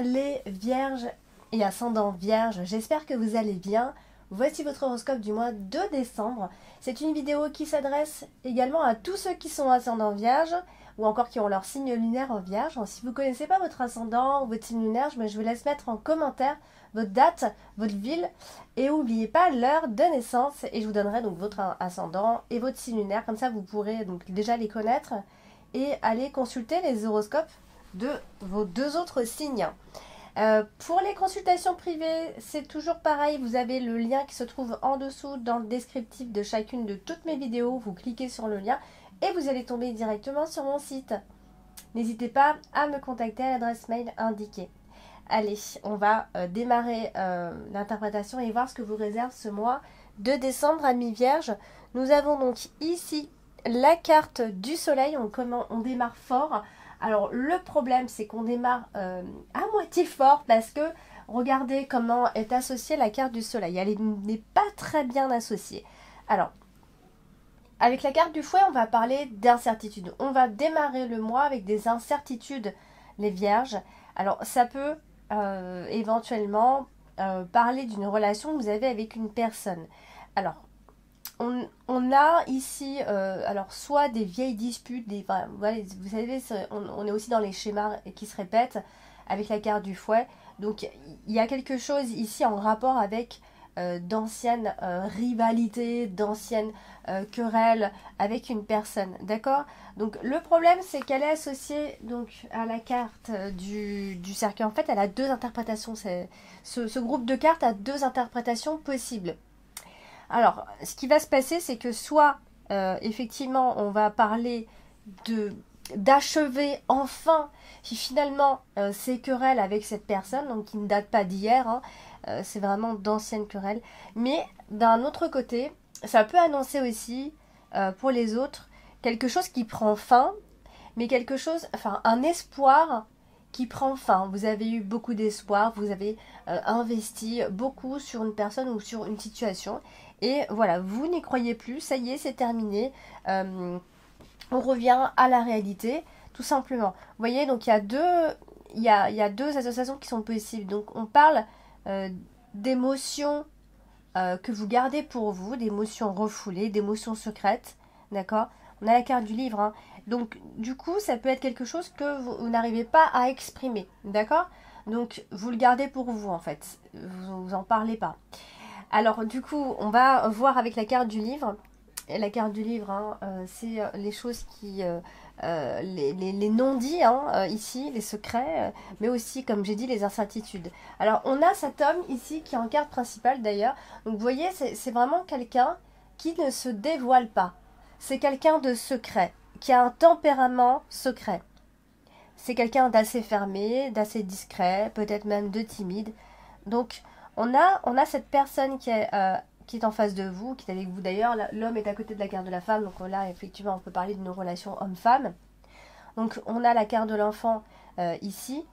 les vierges et ascendants vierges, j'espère que vous allez bien. Voici votre horoscope du mois de décembre. C'est une vidéo qui s'adresse également à tous ceux qui sont ascendants vierges ou encore qui ont leur signe lunaire en vierge. Si vous ne connaissez pas votre ascendant ou votre signe lunaire, je vous laisse mettre en commentaire votre date, votre ville et n'oubliez pas l'heure de naissance et je vous donnerai donc votre ascendant et votre signe lunaire. Comme ça, vous pourrez donc déjà les connaître et aller consulter les horoscopes de vos deux autres signes. Pour les consultations privées, c'est toujours pareil, vous avez le lien qui se trouve en dessous dans le descriptif de chacune de toutes mes vidéos, vous cliquez sur le lien et vous allez tomber directement sur mon site. N'hésitez pas à me contacter à l'adresse mail indiquée. Allez, on va démarrer l'interprétation et voir ce que vous réserve ce mois de décembre, amis vierges. Nous avons donc ici la carte du soleil, on démarre fort. Alors le problème c'est qu'on démarre à moitié fort parce que regardez comment est associée la carte du soleil. Elle n'est pas très bien associée. Alors avec la carte du fouet on va parler d'incertitude. On va démarrer le mois avec des incertitudes les vierges. Alors ça peut éventuellement parler d'une relation que vous avez avec une personne. Alors on a ici, alors soit des vieilles disputes, vous savez, on est aussi dans les schémas qui se répètent avec la carte du fouet. Donc il y a quelque chose ici en rapport avec d'anciennes rivalités, d'anciennes querelles avec une personne, d'accord? Donc le problème c'est qu'elle est associée donc à la carte du cercueil. En fait elle a deux interprétations, ce groupe de cartes a deux interprétations possibles. Alors, ce qui va se passer, c'est que soit, effectivement, on va parler d'achever enfin, finalement, ces querelles avec cette personne, donc qui ne date pas d'hier, hein, c'est vraiment d'anciennes querelles. Mais d'un autre côté, ça peut annoncer aussi, pour les autres, quelque chose qui prend fin, mais quelque chose, enfin, un espoir qui prend fin. Vous avez eu beaucoup d'espoir, vous avez investi beaucoup sur une personne ou sur une situation. Et voilà, vous n'y croyez plus, ça y est, c'est terminé. On revient à la réalité, tout simplement. Vous voyez, donc il y a deux associations qui sont possibles. Donc on parle d'émotions que vous gardez pour vous, d'émotions refoulées, d'émotions secrètes, d'accord? On a la carte du livre, hein. Donc du coup, ça peut être quelque chose que vous n'arrivez pas à exprimer, d'accord? Donc vous le gardez pour vous, en fait. Vous en parlez pas. Alors du coup, on va voir avec la carte du livre. Et la carte du livre, hein, c'est les choses qui... les non-dits, hein, ici, les secrets, mais aussi, comme j'ai dit, les incertitudes. Alors, on a cet homme ici qui est en carte principale d'ailleurs. Donc, vous voyez, c'est vraiment quelqu'un qui ne se dévoile pas. C'est quelqu'un de secret, qui a un tempérament secret. C'est quelqu'un d'assez fermé, d'assez discret, peut-être même de timide. Donc, on a cette personne qui est en face de vous, qui est avec vous d'ailleurs. L'homme est à côté de la carte de la femme, donc là, effectivement, on peut parler d'une relation homme-femme. Donc, on a la carte de l'enfant ici.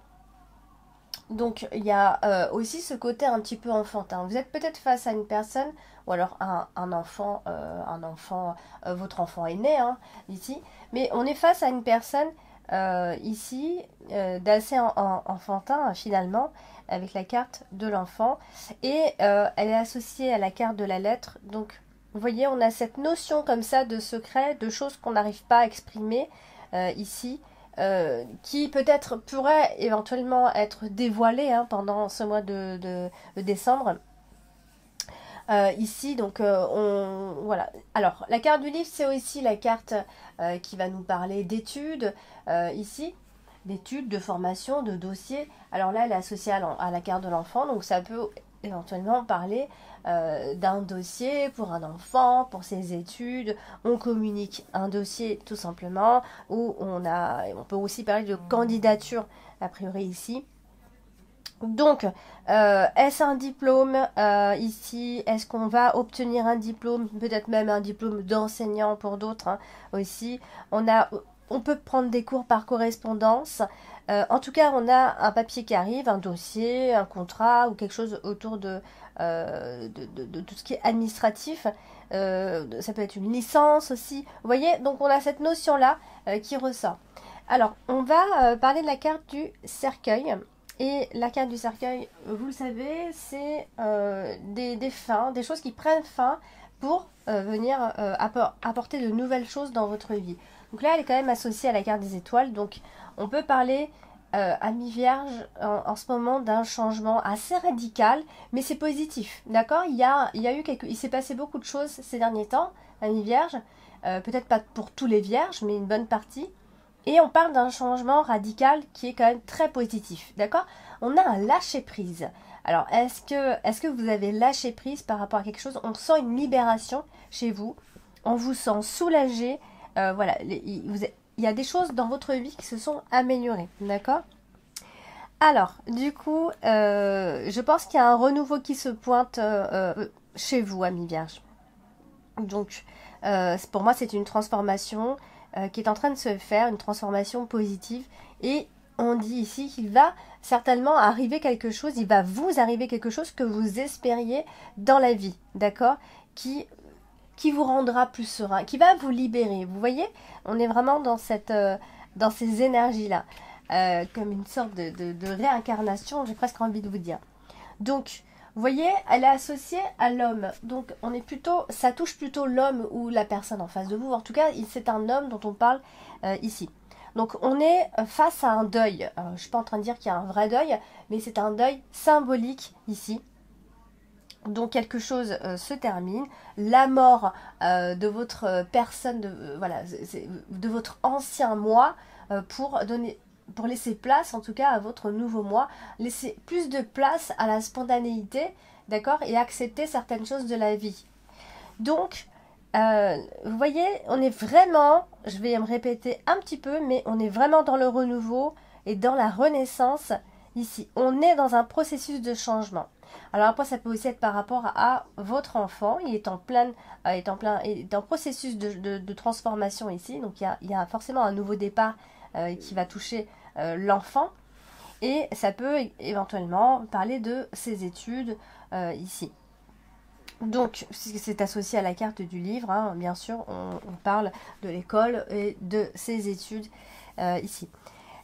Donc, il y a aussi ce côté un petit peu enfantin. Vous êtes peut-être face à une personne, ou alors un enfant, votre enfant est né, hein, ici. Mais on est face à une personne ici, d'assez enfantin, finalement, avec la carte de l'enfant. Et elle est associée à la carte de la lettre. Donc, vous voyez, on a cette notion comme ça de secret, de choses qu'on n'arrive pas à exprimer ici. Qui peut-être pourrait éventuellement être dévoilé, hein, pendant ce mois de décembre. Ici, donc, voilà. Alors, la carte du livre, c'est aussi la carte qui va nous parler d'études, ici, d'études, de formation, de dossiers. Alors là, elle est associée à la carte de l'enfant, donc ça peut éventuellement parler d'un dossier pour un enfant, pour ses études. On communique un dossier tout simplement, ou on peut aussi parler de candidature a priori ici. Donc, est-ce un diplôme ici? Est-ce qu'on va obtenir un diplôme? Peut-être même un diplôme d'enseignant pour d'autres, hein, aussi. On peut prendre des cours par correspondance. En tout cas, on a un papier qui arrive, un dossier, un contrat ou quelque chose autour de tout ce qui est administratif. Ça peut être une licence aussi. Vous voyez, donc on a cette notion-là qui ressort. Alors, on va parler de la carte du cercueil. Et la carte du cercueil, vous le savez, c'est des fins, des choses qui prennent fin pour venir apporter de nouvelles choses dans votre vie. Donc là, elle est quand même associée à la carte des étoiles. Donc on peut parler à mi-vierge en ce moment d'un changement assez radical, mais c'est positif, d'accord. Il s'est passé beaucoup de choses ces derniers temps à mi-vierge, peut-être pas pour tous les vierges, mais une bonne partie. Et on parle d'un changement radical qui est quand même très positif, d'accord. On a un lâcher-prise. Alors, est-ce que vous avez lâché prise par rapport à quelque chose? On sent une libération chez vous. On vous sent soulagé. Voilà, il y a des choses dans votre vie qui se sont améliorées, d'accord. Alors, du coup, je pense qu'il y a un renouveau qui se pointe chez vous, amis vierges. Donc, pour moi, c'est une transformation qui est en train de se faire, une transformation positive. Et on dit ici qu'il va certainement arriver quelque chose, il va vous arriver quelque chose que vous espériez dans la vie, d'accord, qui vous rendra plus serein, qui va vous libérer. Vous voyez, on est vraiment dans ces énergies-là, comme une sorte de réincarnation, j'ai presque envie de vous dire. Donc, vous voyez, elle est associée à l'homme. Donc, ça touche plutôt l'homme ou la personne en face de vous. En tout cas, c'est un homme dont on parle ici. Donc, on est face à un deuil. Je ne suis pas en train de dire qu'il y a un vrai deuil, mais c'est un deuil symbolique ici. Donc, quelque chose se termine. La mort de votre personne, de votre ancien moi, pour laisser place, en tout cas, à votre nouveau moi, laisser plus de place à la spontanéité, d'accord, et accepter certaines choses de la vie. Donc, vous voyez, on est vraiment, je vais me répéter un petit peu, mais on est vraiment dans le renouveau et dans la renaissance ici. On est dans un processus de changement. Alors après, ça peut aussi être par rapport à votre enfant. Il est en processus de transformation ici. Donc, il y a forcément un nouveau départ qui va toucher l'enfant, et ça peut éventuellement parler de ses études ici. Donc c'est associé à la carte du livre, hein, bien sûr, on parle de l'école et de ses études ici.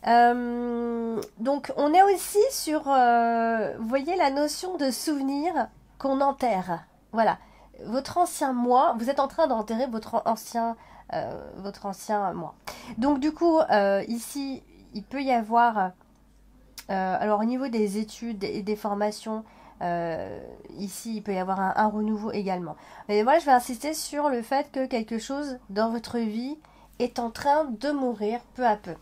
Donc on est aussi sur, vous voyez, la notion de souvenir qu'on enterre. Voilà, votre ancien moi, vous êtes en train d'enterrer votre ancien moi. Donc du coup, ici, il peut y avoir, alors au niveau des études et des formations, ici, il peut y avoir un renouveau également. Mais moi, je vais insister sur le fait que quelque chose dans votre vie est en train de mourir peu à peu.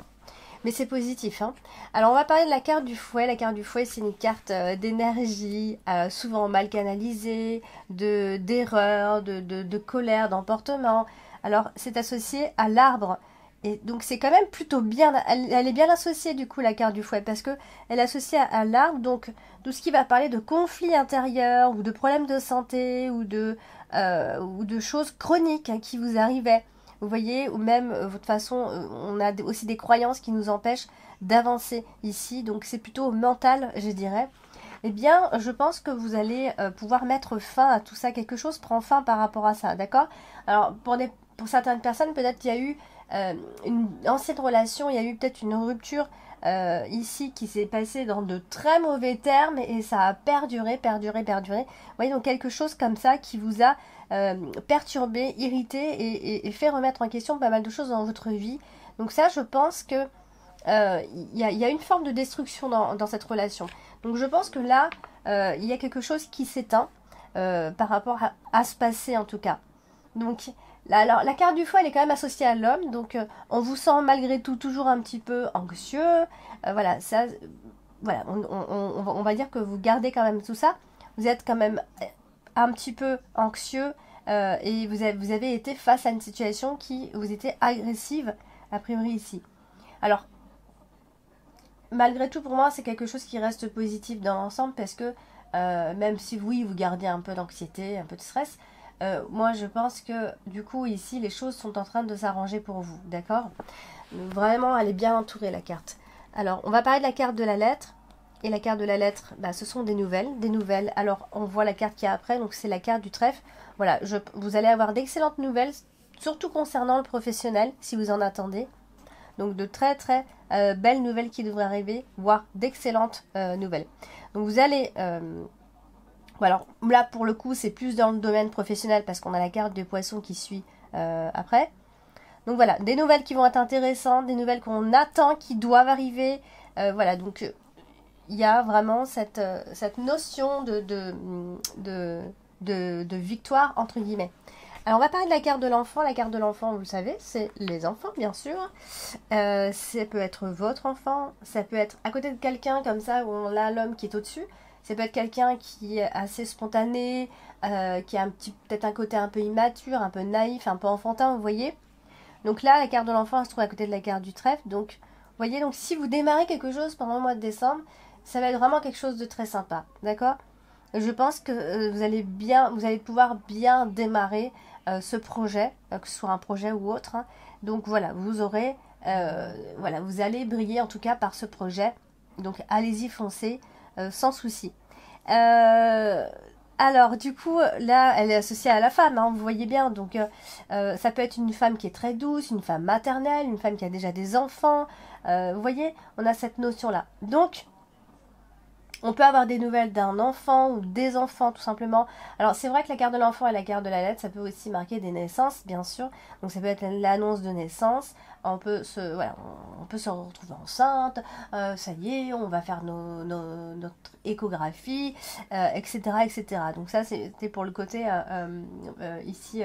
Mais c'est positif, hein. Alors, on va parler de la carte du fouet. La carte du fouet, c'est une carte d'énergie, souvent mal canalisée, d'erreur, de colère, d'emportement. Alors, c'est associé à l'arbre. Et donc, c'est quand même plutôt bien. Elle est bien associée, du coup, la carte du fouet, parce que elle est associée à l'arbre. Donc, tout ce qui va parler de conflits intérieurs, ou de problèmes de santé, ou de choses chroniques hein, qui vous arrivaient. Vous voyez, ou même votre façon, on a aussi des croyances qui nous empêchent d'avancer ici. Donc, c'est plutôt mental, je dirais. Eh bien, je pense que vous allez pouvoir mettre fin à tout ça. Quelque chose prend fin par rapport à ça, d'accord? Alors, pour certaines personnes, peut-être qu'il y a eu une ancienne relation, il y a eu peut-être une rupture ici qui s'est passée dans de très mauvais termes et ça a perduré. Vous voyez, donc quelque chose comme ça qui vous a perturbé, irrité et fait remettre en question pas mal de choses dans votre vie. Donc ça, je pense que il y a une forme de destruction dans cette relation. Donc je pense que là, il y a quelque chose qui s'éteint par rapport à ce passé en tout cas. Donc là, alors, la carte du fouet, elle est quand même associée à l'homme. Donc on vous sent malgré tout toujours un petit peu anxieux. Voilà, ça, voilà, on va dire que vous gardez quand même tout ça. Vous êtes quand même un petit peu anxieux et vous avez été face à une situation qui vous était agressive a priori ici. Alors, malgré tout, pour moi, c'est quelque chose qui reste positif dans l'ensemble parce que même si oui, vous gardez un peu d'anxiété, un peu de stress, moi je pense que du coup ici les choses sont en train de s'arranger pour vous, d'accord? Vraiment, elle est bien entourée la carte. Alors, on va parler de la carte de la lettre. Et la carte de la lettre, bah, ce sont des nouvelles. Alors, on voit la carte qui est après, donc c'est la carte du trèfle. Voilà, vous allez avoir d'excellentes nouvelles, surtout concernant le professionnel, si vous en attendez. Donc, de très, très belles nouvelles qui devraient arriver, voire d'excellentes nouvelles. Donc vous allez... alors là, pour le coup, c'est plus dans le domaine professionnel parce qu'on a la carte des poissons qui suit après. Donc voilà, des nouvelles qui vont être intéressantes, des nouvelles qu'on attend, qui doivent arriver. Voilà, donc il y a vraiment cette notion de victoire, entre guillemets. Alors on va parler de la carte de l'enfant. La carte de l'enfant, vous le savez, c'est les enfants, bien sûr. Ça peut être votre enfant, ça peut être à côté de quelqu'un comme ça, où on a l'homme qui est au-dessus. Ça peut être quelqu'un qui est assez spontané, qui a peut-être un côté un peu immature, un peu naïf, un peu enfantin, vous voyez. Donc là, la carte de l'enfant elle se trouve à côté de la carte du trèfle. Donc, vous voyez, donc si vous démarrez quelque chose pendant le mois de décembre, ça va être vraiment quelque chose de très sympa, d'accord? Je pense que vous allez pouvoir bien démarrer ce projet, que ce soit un projet ou autre. Hein. Donc voilà, vous aurez, voilà, vous allez briller en tout cas par ce projet. Donc allez-y, foncez, sans souci. Alors, du coup, là, elle est associée à la femme, hein, vous voyez bien. Donc, ça peut être une femme qui est très douce, une femme maternelle, une femme qui a déjà des enfants. Vous voyez, on a cette notion-là. Donc, on peut avoir des nouvelles d'un enfant ou des enfants, tout simplement. Alors, c'est vrai que la carte de l'enfant et la carte de la lettre, ça peut aussi marquer des naissances, bien sûr. Donc, ça peut être l'annonce de naissance. On peut se retrouver enceinte. Ça y est, on va faire notre échographie, etc., etc. Donc, ça, c'était pour le côté ici...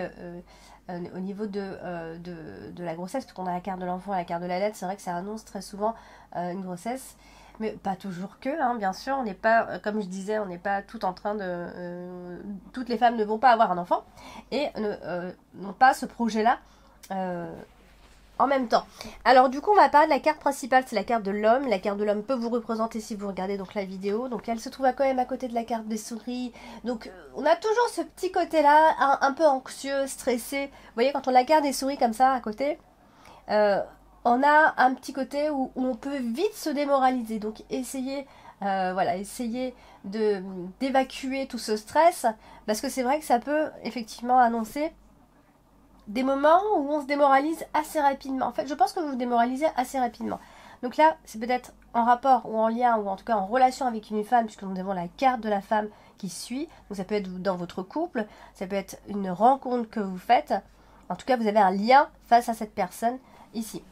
au niveau de la grossesse, parce qu'on a la carte de l'enfant et la carte de la lettre, c'est vrai que ça annonce très souvent une grossesse. Mais pas toujours que, hein, bien sûr, on n'est pas, comme je disais, on n'est pas tout en train de... toutes les femmes ne vont pas avoir un enfant et n'ont pas ce projet-là en même temps. Alors du coup, on va parler de la carte principale, c'est la carte de l'homme. La carte de l'homme peut vous représenter si vous regardez donc la vidéo. Donc elle se trouve quand même à côté de la carte des souris. Donc on a toujours ce petit côté-là, un peu anxieux, stressé. Vous voyez, quand on a la carte des souris comme ça à côté... on a un petit côté où on peut vite se démoraliser. Donc essayez d'évacuer tout ce stress. Parce que c'est vrai que ça peut effectivement annoncer des moments où on se démoralise assez rapidement. En fait, je pense que vous vous démoralisez assez rapidement. Donc là, c'est peut-être en rapport ou en lien ou en tout cas en relation avec une femme, puisque nous avons la carte de la femme qui suit. Donc ça peut être dans votre couple, ça peut être une rencontre que vous faites. En tout cas, vous avez un lien face à cette personne ici.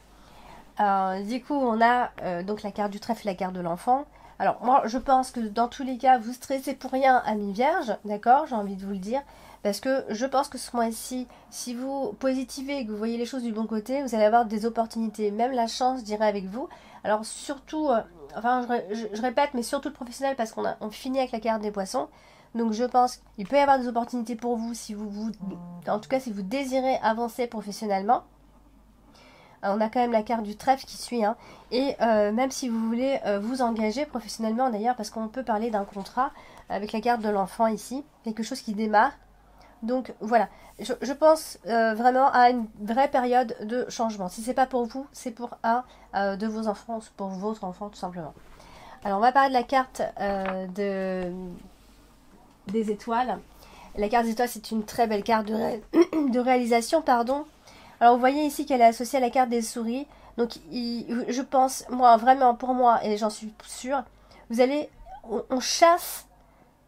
Du coup, on a donc la carte du trèfle et la carte de l'enfant. Alors, moi, je pense que dans tous les cas, vous stressez pour rien, amis vierges, d'accord? J'ai envie de vous le dire. Parce que je pense que ce mois-ci, si vous positivez et que vous voyez les choses du bon côté, vous allez avoir des opportunités, même la chance, je dirais, avec vous. Alors, surtout, je répète, mais surtout le professionnel, parce on finit avec la carte des poissons. Donc, je pense qu'il peut y avoir des opportunités pour vous, en tout cas, si vous désirez avancer professionnellement. On a quand même la carte du trèfle qui suit, hein. Et même si vous voulez vous engager professionnellement d'ailleurs, parce qu'on peut parler d'un contrat avec la carte de l'enfant ici, quelque chose qui démarre. Donc voilà, je pense vraiment à une vraie période de changement. Si c'est pas pour vous, c'est pour un de vos enfants, pour votre enfant tout simplement. Alors on va parler de la carte des étoiles. La carte des étoiles, c'est une très belle carte de réalisation, pardon. Alors vous voyez ici qu'elle est associée à la carte des souris. Donc je pense, moi vraiment pour moi, et j'en suis sûre, on chasse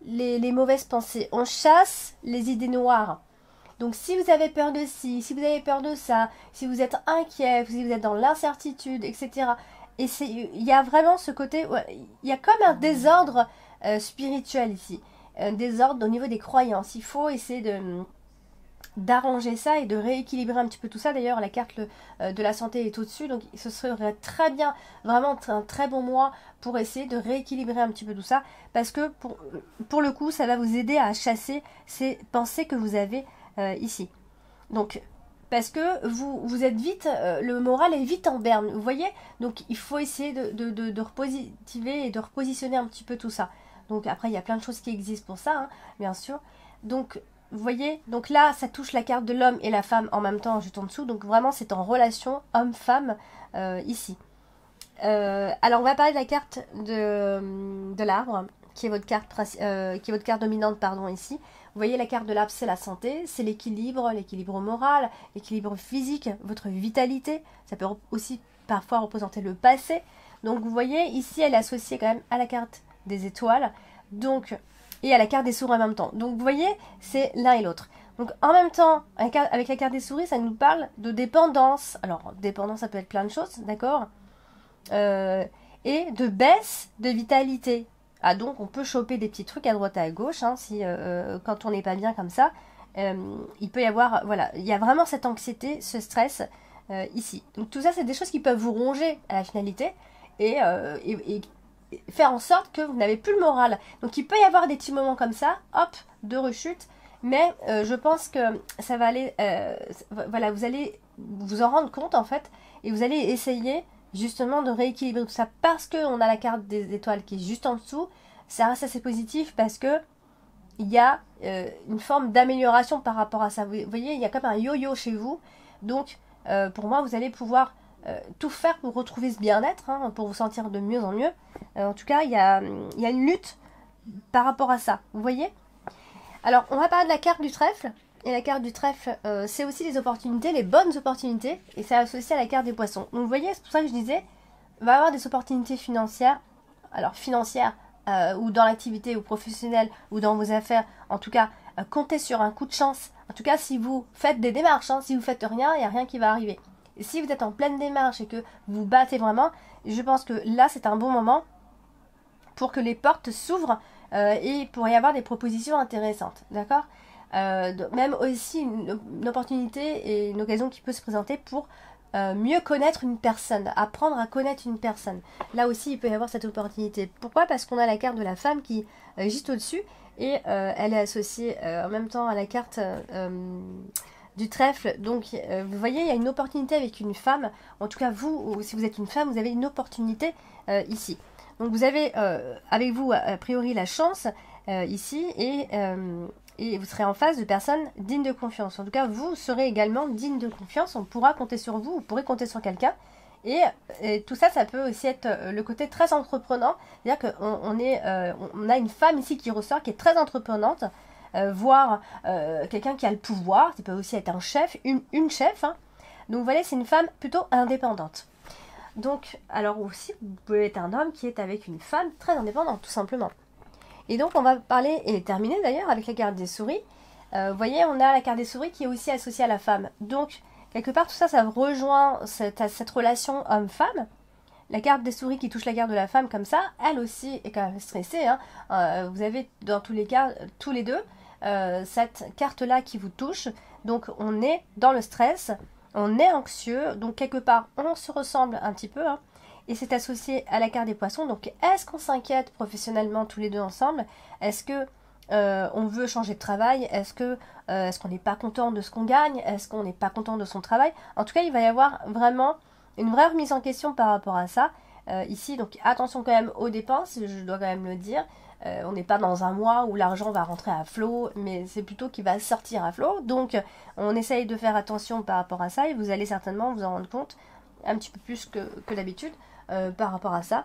les mauvaises pensées, on chasse les idées noires. Donc si vous avez peur de ci, si vous avez peur de ça, si vous êtes inquiet, si vous êtes dans l'incertitude, etc. Et il y a vraiment ce côté, il y a comme un désordre spirituel ici, un désordre au niveau des croyances. Il faut essayer d'arranger ça et de rééquilibrer un petit peu tout ça. D'ailleurs, la carte de la santé est au-dessus, donc ce serait très bien, vraiment un très bon mois pour essayer de rééquilibrer un petit peu tout ça, parce que pour le coup, ça va vous aider à chasser ces pensées que vous avez ici. Donc, parce que vous êtes vite, le moral est vite en berne, vous voyez. Donc, il faut essayer de repositiver et de repositionner un petit peu tout ça. Donc, après, il y a plein de choses qui existent pour ça, hein, bien sûr. Donc, vous voyez, donc là, ça touche la carte de l'homme et la femme en même temps, juste en dessous. Donc vraiment, c'est en relation homme-femme ici. Alors, on va parler de la carte de l'arbre, qui est votre carte dominante, pardon, ici. Vous voyez, la carte de l'arbre, c'est la santé, c'est l'équilibre moral, l'équilibre physique, votre vitalité. Ça peut aussi parfois représenter le passé. Donc vous voyez, ici elle est associée quand même à la carte des étoiles, donc, et à la carte des souris en même temps. Donc vous voyez, c'est l'un et l'autre. Donc en même temps, avec la carte des souris, ça nous parle de dépendance. Alors, dépendance, ça peut être plein de choses, d'accord, et de baisse de vitalité. Ah, donc on peut choper des petits trucs à droite et à gauche, hein, si, quand on n'est pas bien comme ça. Il peut y avoir, voilà, il y a vraiment cette anxiété, ce stress ici. Donc tout ça, c'est des choses qui peuvent vous ronger à la finalité et faire en sorte que vous n'avez plus le moral. Donc il peut y avoir des petits moments comme ça, hop, de rechute, mais je pense que ça va aller, voilà, vous allez vous en rendre compte en fait, et vous allez essayer justement de rééquilibrer tout ça, parce qu'on a la carte des étoiles qui est juste en dessous. Ça reste assez positif parce que il y a une forme d'amélioration par rapport à ça. Vous voyez, il y a comme un yo-yo chez vous. Donc, pour moi, vous allez pouvoir tout faire pour retrouver ce bien-être, hein, pour vous sentir de mieux en mieux. En tout cas, il y a une lutte par rapport à ça. Vous voyez? Alors, on va parler de la carte du trèfle. Et la carte du trèfle, c'est aussi les opportunités, les bonnes opportunités. Et c'est associé à la carte des poissons. Donc, vous voyez, c'est pour ça que je disais, il va y avoir des opportunités financières. Alors, financières, ou dans l'activité, ou professionnelle, ou dans vos affaires. En tout cas, comptez sur un coup de chance. En tout cas, si vous faites des démarches, hein, si vous faites rien, il n'y a rien qui va arriver. Et si vous êtes en pleine démarche et que vous battez vraiment, je pense que là, c'est un bon moment pour que les portes s'ouvrent et pour y avoir des propositions intéressantes. D'accord? Même aussi une opportunité et une occasion qui peut se présenter pour mieux connaître une personne, apprendre à connaître une personne. Là aussi, il peut y avoir cette opportunité. Pourquoi? Parce qu'on a la carte de la femme qui est juste au-dessus et elle est associée en même temps à la carte du trèfle. Donc, vous voyez, il y a une opportunité avec une femme. En tout cas, vous, ou si vous êtes une femme, vous avez une opportunité ici. Donc, vous avez avec vous, a priori, la chance ici et vous serez en face de personnes dignes de confiance. En tout cas, vous serez également digne de confiance. On pourra compter sur vous, vous pourrez compter sur quelqu'un. Et tout ça, ça peut aussi être le côté très entreprenant. C'est-à-dire qu'on a une femme ici qui ressort, qui est très entreprenante, voire quelqu'un qui a le pouvoir. Ça peut aussi être un chef, une chef. Hein. Donc, vous voyez, c'est une femme plutôt indépendante. Donc, alors aussi, vous pouvez être un homme qui est avec une femme très indépendante, tout simplement. Et donc, on va parler, et terminer d'ailleurs, avec la carte des souris. Vous voyez, on a la carte des souris qui est aussi associée à la femme. Donc, quelque part, tout ça, ça rejoint cette relation homme-femme. La carte des souris qui touche la carte de la femme comme ça, elle aussi est quand même stressée. Hein. Vous avez, dans tous les cas, tous les deux, cette carte-là qui vous touche. Donc, on est dans le stress, on est anxieux. Donc, quelque part, on se ressemble un petit peu, hein. Et c'est associé à la carte des poissons. Donc, est-ce qu'on s'inquiète professionnellement tous les deux ensemble? Est-ce que on veut changer de travail? Est-ce qu'on n'est pas content de ce qu'on gagne? Est-ce qu'on n'est pas content de son travail? En tout cas, il va y avoir vraiment une vraie remise en question par rapport à ça. Ici, donc attention quand même aux dépenses, je dois quand même le dire. On n'est pas dans un mois où l'argent va rentrer à flot, mais c'est plutôt qu'il va sortir à flot. Donc, on essaye de faire attention par rapport à ça et vous allez certainement vous en rendre compte un petit peu plus que d'habitude. Par rapport à ça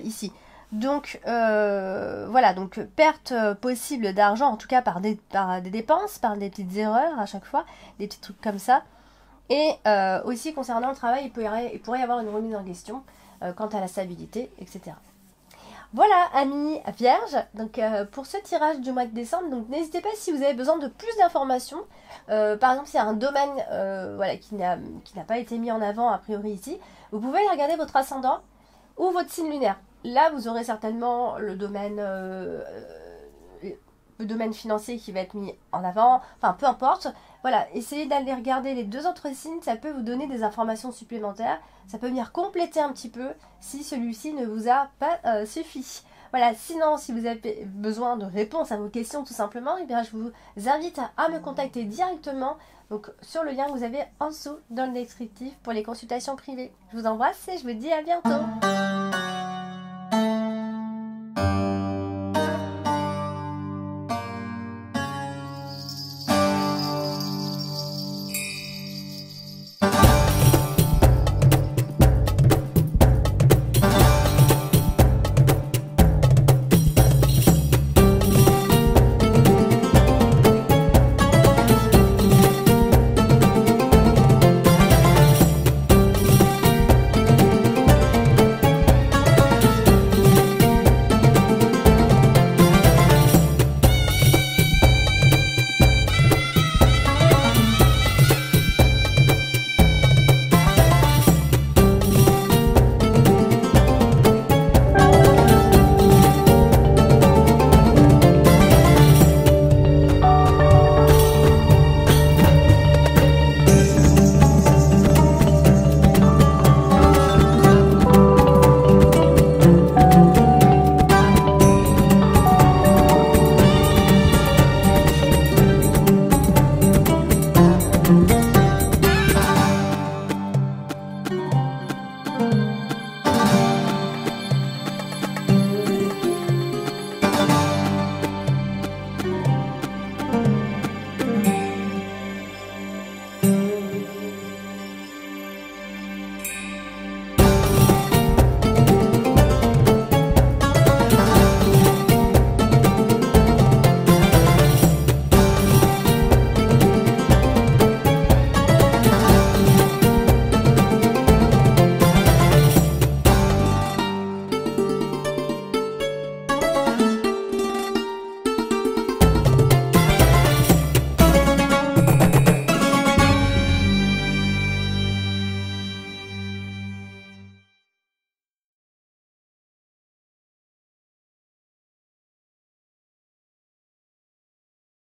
ici. Donc voilà, donc perte possible d'argent, en tout cas par des dépenses, par des petites erreurs à chaque fois, des petits trucs comme ça. Et aussi concernant le travail, il pourrait y avoir une remise en question quant à la stabilité, etc. Voilà, amis vierges, donc pour ce tirage du mois de décembre, donc n'hésitez pas si vous avez besoin de plus d'informations. Par exemple, s'il y a un domaine voilà, qui n'a pas été mis en avant a priori ici, vous pouvez aller regarder votre ascendant ou votre signe lunaire. Là, vous aurez certainement le domaine financier qui va être mis en avant, enfin peu importe. Voilà, essayez d'aller regarder les deux autres signes, ça peut vous donner des informations supplémentaires, ça peut venir compléter un petit peu si celui-ci ne vous a pas suffi. Voilà, sinon si vous avez besoin de réponses à vos questions tout simplement, eh bien, je vous invite à me contacter directement donc, sur le lien que vous avez en dessous dans le descriptif pour les consultations privées. Je vous embrasse et je vous dis à bientôt.